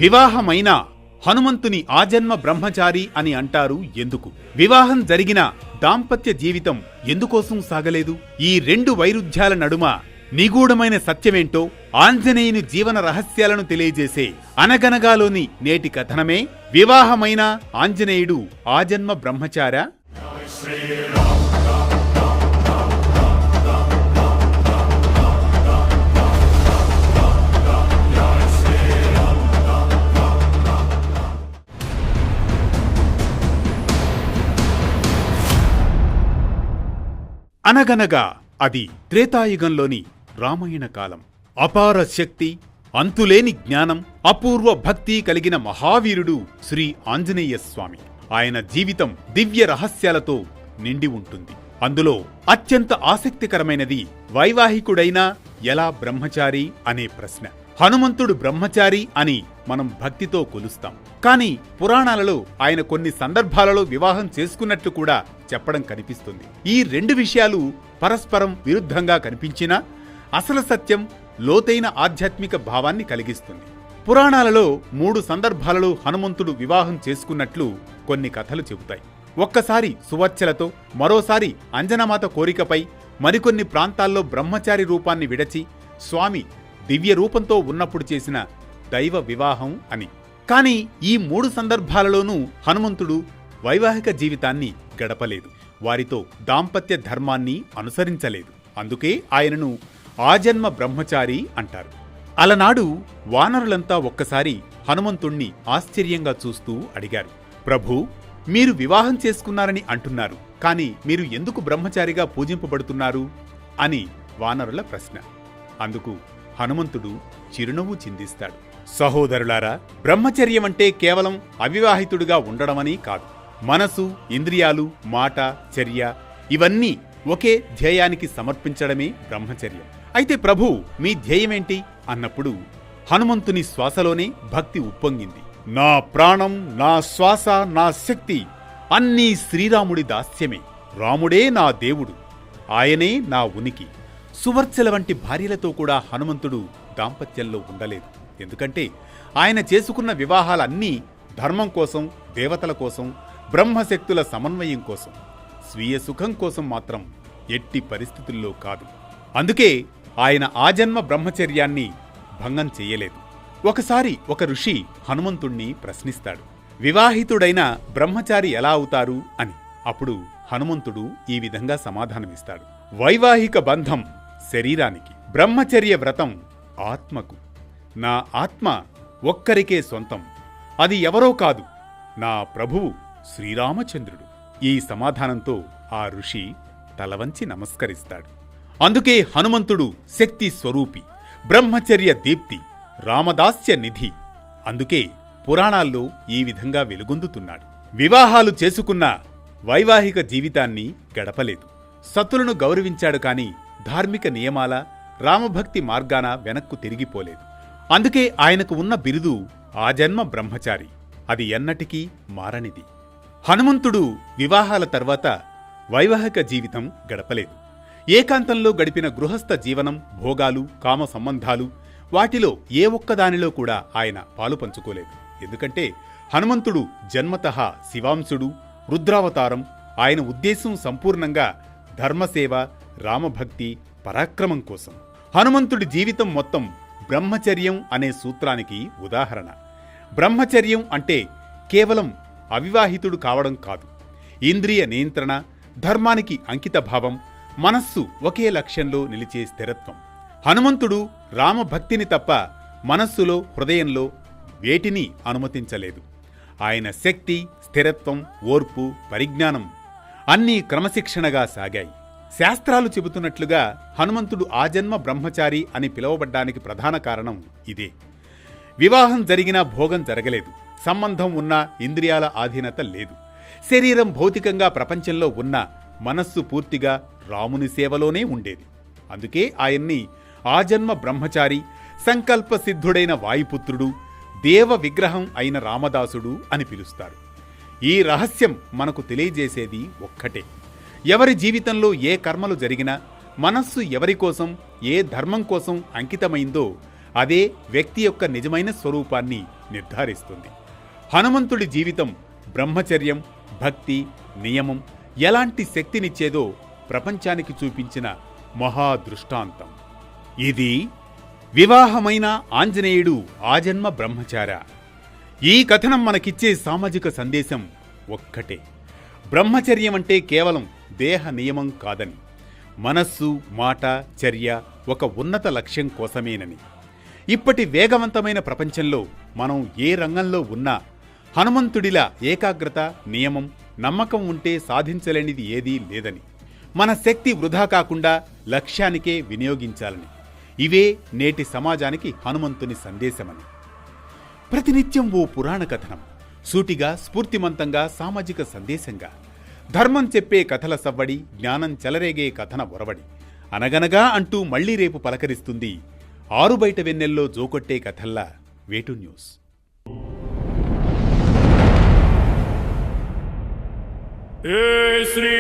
వివాహమైన హనుమంతుని ఆజన్మ బ్రహ్మచారి అని అంటారు ఎందుకు? వివాహం జరిగిన దాంపత్య జీవితం ఎందుకోసం సాగలేదు? ఈ రెండు వైరుధ్యాల నడుమ నిగూఢమైన సత్యమేంటో ఆంజనేయుని జీవన రహస్యాలను తెలియజేసే అనగనగాలోని నేటి కథనమే వివాహమైన ఆంజనేయుడు ఆజన్మ బ్రహ్మచారి. అనగనగా అది త్రేతాయుగంలోని రామాయణ కాలం. అపార శక్తి, అంతులేని జ్ఞానం, అపూర్వ భక్తి కలిగిన మహావీరుడు శ్రీ ఆంజనేయ స్వామి. ఆయన జీవితం దివ్య రహస్యాలతో నిండి ఉంటుంది. అందులో అత్యంత ఆసక్తికరమైనది వైవాహికుడైనా ఎలా బ్రహ్మచారి అనే ప్రశ్న. హనుమంతుడు బ్రహ్మచారి అని మనం భక్తితో కొలుస్తాం. కానీ పురాణాలలో ఆయన కొన్ని సందర్భాలలో వివాహం చేసుకున్నట్లు కూడా చెప్పడం కనిపిస్తుంది. ఈ రెండు విషయాలు పరస్పరం విరుద్ధంగా కనిపించినా అసలు సత్యం లోతైన ఆధ్యాత్మిక భావాన్ని కలిగిస్తుంది. పురాణాలలో 3 సందర్భాలలో హనుమంతుడు వివాహం చేసుకున్నట్లు కొన్ని కథలు చెబుతాయి. ఒక్కసారి సువర్చలతో, మరోసారి అంజనమాత కోరికపై, మరికొన్ని ప్రాంతాల్లో బ్రహ్మచారి రూపాన్ని విడచి స్వామి దివ్య రూపంతో ఉన్నప్పుడు చేసిన దైవ వివాహం అని. కానీ ఈ 3 సందర్భాలలోనూ హనుమంతుడు వైవాహిక జీవితాన్ని గడపలేదు. వారితో దాంపత్య ధర్మాన్ని అనుసరించలేదు. అందుకే ఆయనను ఆజన్మ బ్రహ్మచారి అంటారు. అలనాడు వానరులంతా ఒక్కసారి హనుమంతుణ్ణి ఆశ్చర్యంగా చూస్తూ అడిగారు, ప్రభూ, మీరు వివాహం చేసుకున్నారని అంటున్నారు, కానీ మీరు ఎందుకు బ్రహ్మచారిగా పూజింపబడుతున్నారు అని వానరుల ప్రశ్న. అందుకు హనుమంతుడు చిరునవ్వు చిందిస్తాడు. సహోదరులారా, బ్రహ్మచర్యమంటే కేవలం అవివాహితుడిగా ఉండడమని కాదు. మనసు, ఇంద్రియాలు, మాట, చర్య ఇవన్నీ ఒకే ధ్యేయానికి సమర్పించడమే బ్రహ్మచర్యం. అయితే ప్రభు, మీ ధ్యేయమేంటి అన్నప్పుడు హనుమంతుని శ్వాసలోనే భక్తి ఉప్పొంగింది. నా ప్రాణం, నా శ్వాస, నా శక్తి అన్నీ శ్రీరాముడి దాస్యమే. రాముడే నా దేవుడు, ఆయనే నా ఉనికి. సువర్చల వంటి భార్యలతో కూడా హనుమంతుడు దాంపత్యంలో ఉండలేదు. ఎందుకంటే ఆయన చేసుకున్న వివాహాలన్నీ ధర్మం కోసం, దేవతల కోసం, బ్రహ్మశక్తుల సమన్వయం కోసం, స్వీయ సుఖం కోసం మాత్రం ఎట్టి పరిస్థితుల్లో కాదు. అందుకే ఆయన ఆజన్మ బ్రహ్మచర్యాన్ని భంగం చెయ్యలేదు. ఒకసారి ఒక ఋషి హనుమంతుణ్ణి ప్రశ్నిస్తాడు, వివాహితుడైన బ్రహ్మచారి ఎలా అవుతారు అని. అప్పుడు హనుమంతుడు ఈ విధంగా సమాధానమిస్తాడు, వైవాహిక బంధం శరీరానికి, బ్రహ్మచర్య వ్రతం ఆత్మకు. నా ఆత్మ ఒక్కరికే సొంతం, అది ఎవరో కాదు, నా ప్రభువు శ్రీరామచంద్రుడు. ఈ సమాధానంతో ఆ ఋషి తలవంచి నమస్కరిస్తాడు. అందుకే హనుమంతుడు శక్తి స్వరూపి, బ్రహ్మచర్య దీప్తి, రామదాస్య నిధి. అందుకే పురాణాల్లో ఈ విధంగా వెలుగొందుతున్నాడు. వివాహాలు చేసుకున్న వైవాహిక జీవితాన్ని గడపలేదు. సతులను గౌరవించాడు కాని ధార్మిక నియమాల, రామభక్తి మార్గాన వెనక్కు తిరిగిపోలేదు. అందుకే ఆయనకు ఉన్న బిరుదు ఆజన్మ బ్రహ్మచారి. అది ఎన్నటికీ మారనిది. హనుమంతుడు వివాహాల తర్వాత వైవాహిక జీవితం గడపలేదు. ఏకాంతంలో గడిపిన గృహస్థ జీవనం, భోగాలు, కామ సంబంధాలు, వాటిలో ఏ ఒక్కదానిలో కూడా ఆయన పాలు పంచుకోలేదు. ఎందుకంటే హనుమంతుడు జన్మతః శివాంశుడు, రుద్రావతారం. ఆయన ఉద్దేశం సంపూర్ణంగా ధర్మసేవ, రామభక్తి, పరాక్రమం కోసం. హనుమంతుడి జీవితం మొత్తం బ్రహ్మచర్యం అనే సూత్రానికి ఉదాహరణ. బ్రహ్మచర్యం అంటే కేవలం అవివాహితుడు కావడం కాదు. ఇంద్రియ నియంత్రణ, ధర్మానికి అంకితభావం, మనస్సు ఒకే లక్ష్యంలో నిలిచే స్థిరత్వం. హనుమంతుడు రామభక్తిని తప్ప మనస్సులో, హృదయంలో వేటిని అనుమతించలేదు. ఆయన శక్తి, స్థిరత్వం, ఓర్పు, పరిజ్ఞానం అన్నీ క్రమశిక్షణగా సాగాయి. శాస్త్రాలు చెబుతున్నట్లుగా హనుమంతుడు ఆజన్మ బ్రహ్మచారి అని పిలువబడ్డానికి ప్రధాన కారణం ఇదే. వివాహం జరిగినా భోగం జరగలేదు, సంబంధం ఉన్నా ఇంద్రియాల ఆధీనత లేదు. శరీరం భౌతికంగా ప్రపంచంలో ఉన్న మనస్సు పూర్తిగా రాముని సేవలోనే ఉండేది. అందుకే ఆయన్ని ఆజన్మ బ్రహ్మచారి, సంకల్ప సిద్ధుడైన వాయుపుత్రుడు, దేవ విగ్రహం అయిన రామదాసుడు అని పిలుస్తారు. ఈ రహస్యం మనకు తెలియజేసేది ఒక్కటే, ఎవరి జీవితంలో ఏ కర్మలు జరిగినా, మనస్సు ఎవరి కోసం, ఏ ధర్మం కోసం అంకితమైందో అదే వ్యక్తి యొక్క నిజమైన స్వరూపాన్ని నిర్ధారిస్తుంది. హనుమంతుడి జీవితం బ్రహ్మచర్యం, భక్తి, నియమం ఎలాంటి శక్తినిచ్చేదో ప్రపంచానికి చూపించిన మహాదృష్టాంతం. ఇది వివాహమైన ఆంజనేయుడు ఆజన్మ బ్రహ్మచార. ఈ కథనం మనకిచ్చే సామాజిక సందేశం ఒక్కటే: బ్రహ్మచర్యం అంటే కేవలం దేహ నియమం కాదని, మనస్సు, మాట, చర్య ఒక ఉన్నత లక్ష్యం కోసమేనని. ఇప్పటి వేగవంతమైన ప్రపంచంలో మనం ఏ రంగంలో ఉన్నా హనుమంతుడిలా ఏకాగ్రత, నియమం, నమ్మకం ఉంటే సాధించలేనిది ఏదీ లేదని, మన శక్తి వృధా కాకుండా లక్ష్యానికే వినియోగించాలని. ఇవే నేటి సమాజానికి హనుమంతుని సందేశమని. ప్రతినిత్యం ఓ పురాణ కథనం, సూటిగా, స్ఫూర్తిమంతంగా, సామాజిక సందేశంగా, ధర్మం చెప్పే కథల సవ్వడి, జ్ఞానం చెలరేగే కథన ఒరవడి. అనగనగా అంటూ మళ్లీ రేపు పలకరిస్తుంది ఆరుబయట వెన్నెల్లో జోకొట్టే కథల్లా వేటు న్యూస్. ఏ శ్రీ